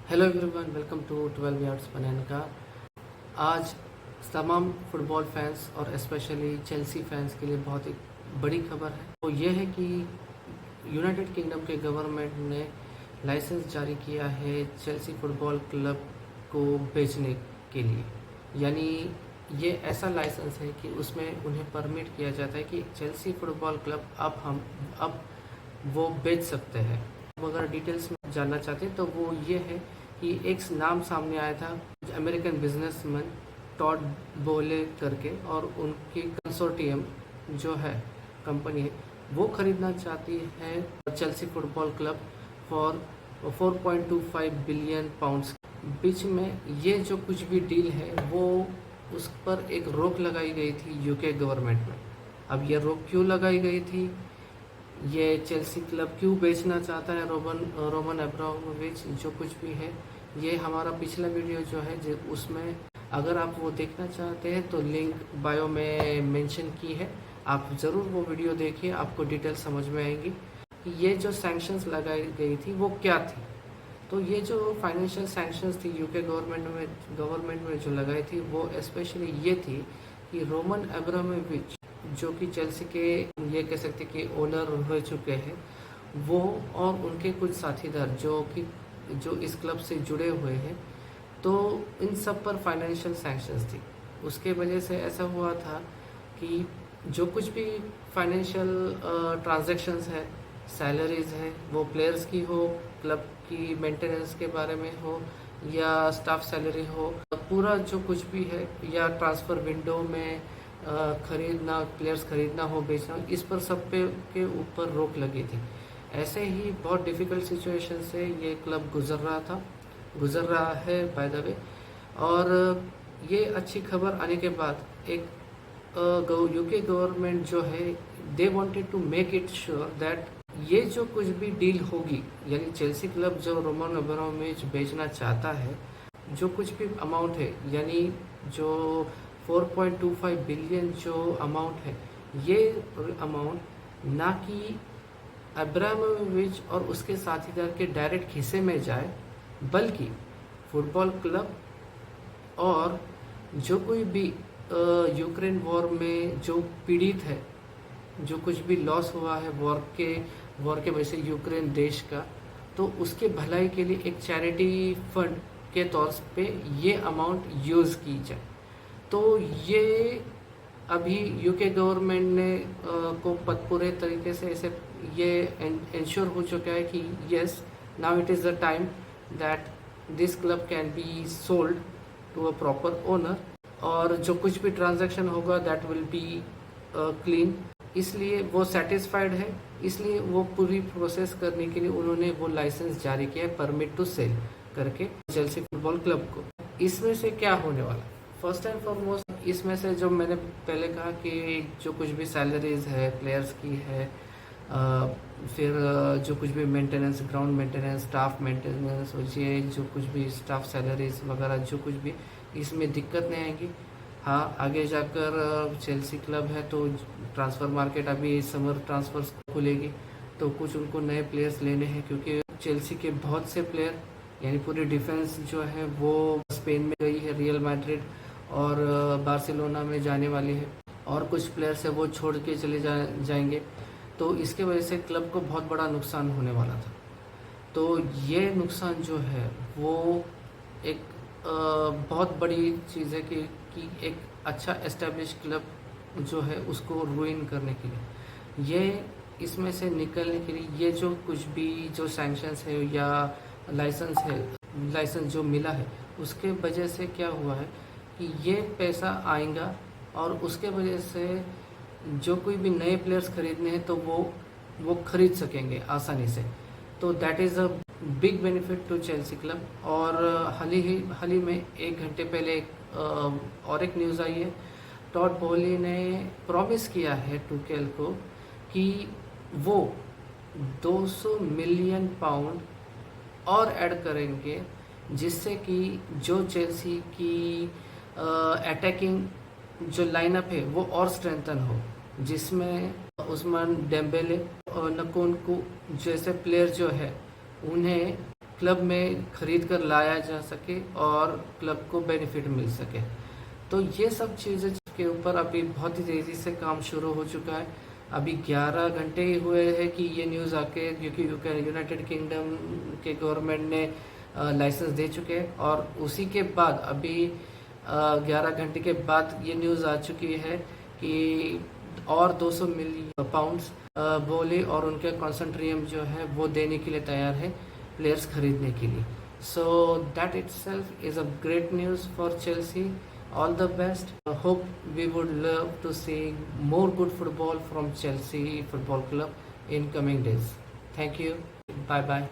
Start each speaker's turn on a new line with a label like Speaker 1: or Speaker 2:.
Speaker 1: Hello everyone, welcome to 12 yards पनैन का। आज तमाम फुटबॉल फैंस और स्पेशली चेल्सी फैंस के लिए बहुत ही बड़ी खबर है। तो ये है कि यूनाइटेड किंगडम के गवर्नमेंट ने लाइसेंस जारी किया है चेल्सी फुटबॉल क्लब को बेचने के लिए। यानी ये ऐसा लाइसेंस है कि उसमें उन्हें परमिट किया जाता है कि चेल्सी फुटबॉल क्लब अब वो बेच सकते हैं। अगर डिटेल्स में जानना चाहते हैं तो वो ये है कि एक नाम सामने आया था, अमेरिकन बिजनेसमैन टॉड बोले करके, और उनकी कंसोर्टियम जो है कंपनी है वो खरीदना चाहती है Chelsea football club for 4.25 billion pounds. बीच में ये जो कुछ भी डील है वो उस पर एक रोक लगाई गई थी यूके गवर्नमेंट में। अब ये रोक क्यों लगाई गई थी, ये चेल्सी क्लब क्यों बेचना चाहता है रोमन अब्रामोविच, जो कुछ भी है, ये हमारा पिछला वीडियो जो है उसमें अगर आप वो देखना चाहते हैं तो लिंक बायो में मेंशन की है, आप ज़रूर वो वीडियो देखिए, आपको डिटेल समझ में आएगी कि ये जो सैंक्शंस लगाई गई थी वो क्या थी। तो ये जो फाइनेंशियल सैंक्शंस थी यूके गवर्नमेंट में जो लगाई थी वो स्पेशली ये थी कि रोमन अब्रामोविच जो कि चेल्सी के ये कह सकते कि ओनर हो चुके हैं, वो और उनके कुछ साथीदार जो इस क्लब से जुड़े हुए हैं, तो इन सब पर फाइनेंशियल सैंक्शंस थी। उसके वजह से ऐसा हुआ था कि जो कुछ भी फाइनेंशियल ट्रांजैक्शंस है, सैलरीज है, वो प्लेयर्स की हो, क्लब की मेंटेनेंस के बारे में हो, या स्टाफ सैलरी हो, पूरा जो कुछ भी है, या ट्रांसफ़र विंडो में खरीदना, प्लेयर्स खरीदना हो, बेचना, इस पर सब पे के ऊपर रोक लगी थी। ऐसे ही बहुत डिफ़िकल्ट सिचुएशन से ये क्लब गुज़र रहा है बाय द वे। और ये अच्छी खबर आने के बाद एक यूके गवर्नमेंट जो है, they wanted to make it sure that ये जो कुछ भी डील होगी, यानी चेल्सी क्लब जो रोमन अब्रामोविच बेचना चाहता है, जो कुछ भी अमाउंट है, यानी जो 4.25 बिलियन जो अमाउंट है, ये अमाउंट ना कि अब्रामोविच और उसके साथीदार के डायरेक्ट हिस्से में जाए, बल्कि फुटबॉल क्लब और जो कोई भी यूक्रेन वॉर में जो पीड़ित है, जो कुछ भी लॉस हुआ है वॉर के वजह से यूक्रेन देश का, तो उसके भलाई के लिए एक चैरिटी फंड के तौर पे ये अमाउंट यूज़ की जाए। तो ये अभी यूके गवर्नमेंट ने को पूरे तरीके से ऐसे ये इंश्योर हो चुका है कि yes, now it is the time that this club can be sold to a proper owner, और जो कुछ भी ट्रांजैक्शन होगा दैट विल बी क्लीन। इसलिए वो सेटिस्फाइड है, इसलिए वो पूरी प्रोसेस करने के लिए उन्होंने वो लाइसेंस जारी किया है, परमिट टू सेल करके चेल्सी फुटबॉल क्लब को। इसमें से क्या होने वाला, फर्स्ट एंड फॉरमोस्ट इसमें से जो मैंने पहले कहा कि जो कुछ भी सैलरीज है प्लेयर्स की है, फिर जो कुछ भी maintenance, ground maintenance, staff maintenance, ये जो कुछ भी स्टाफ सैलरीज वगैरह जो कुछ भी, इसमें दिक्कत नहीं आएगी। हाँ, आगे जाकर चेल्सी क्लब है तो ट्रांसफ़र मार्केट, अभी समर ट्रांसफ़र्स खुलेगी तो कुछ उनको नए प्लेयर्स लेने हैं, क्योंकि चेल्सी के बहुत से प्लेयर, यानी पूरी डिफेंस जो है वो स्पेन में गई है, रियल मैड्रिड और बार्सिलोना में जाने वाली है, और कुछ प्लेयर्स है वो छोड़ के चले जाएंगे। तो इसके वजह से क्लब को बहुत बड़ा नुकसान होने वाला था। तो ये नुकसान जो है वो एक बहुत बड़ी चीज़ है कि एक अच्छा एस्टेब्लिश क्लब जो है उसको रूइन करने के लिए, ये इसमें से निकलने के लिए, ये जो कुछ भी जो सैंक्शंस है या लाइसेंस जो मिला है, उसके वजह से क्या हुआ है कि ये पैसा आएगा, और उसके वजह से जो कोई भी नए प्लेयर्स खरीदने हैं तो वो खरीद सकेंगे आसानी से। तो that is a big benefit to Chelsea club. और हाल ही में 1 घंटे पहले और एक न्यूज़ आई है, टॉड बोहली ने प्रॉमिस किया है टुकेल को कि वो 200 मिलियन पाउंड और ऐड करेंगे, जिससे कि जो चेल्सी की अटैकिंग जो लाइनअप है वो और स्ट्रेंथन हो, जिसमें उस्मान डेम्बेले और नकुंकू जैसे प्लेयर जो है उन्हें क्लब में खरीद कर लाया जा सके और क्लब को बेनिफिट मिल सके। तो ये सब चीज़ें के ऊपर अभी बहुत ही तेज़ी से काम शुरू हो चुका है। अभी 11 घंटे ही हुए हैं कि ये न्यूज़ आके, क्योंकि यूनाइटेड किंगडम के गवर्नमेंट ने लाइसेंस दे चुके हैं, और उसी के बाद अभी 11 घंटे के बाद ये न्यूज़ आ चुकी है कि और 200 मिलियन पाउंड्स बोले और उनके कॉन्सेंट्रियम जो है वो देने के लिए तैयार है प्लेयर्स खरीदने के लिए। So that itself is a great news for Chelsea. All the best. Hope we would love to see more good football from Chelsea Football Club in coming days. Thank you. Bye bye.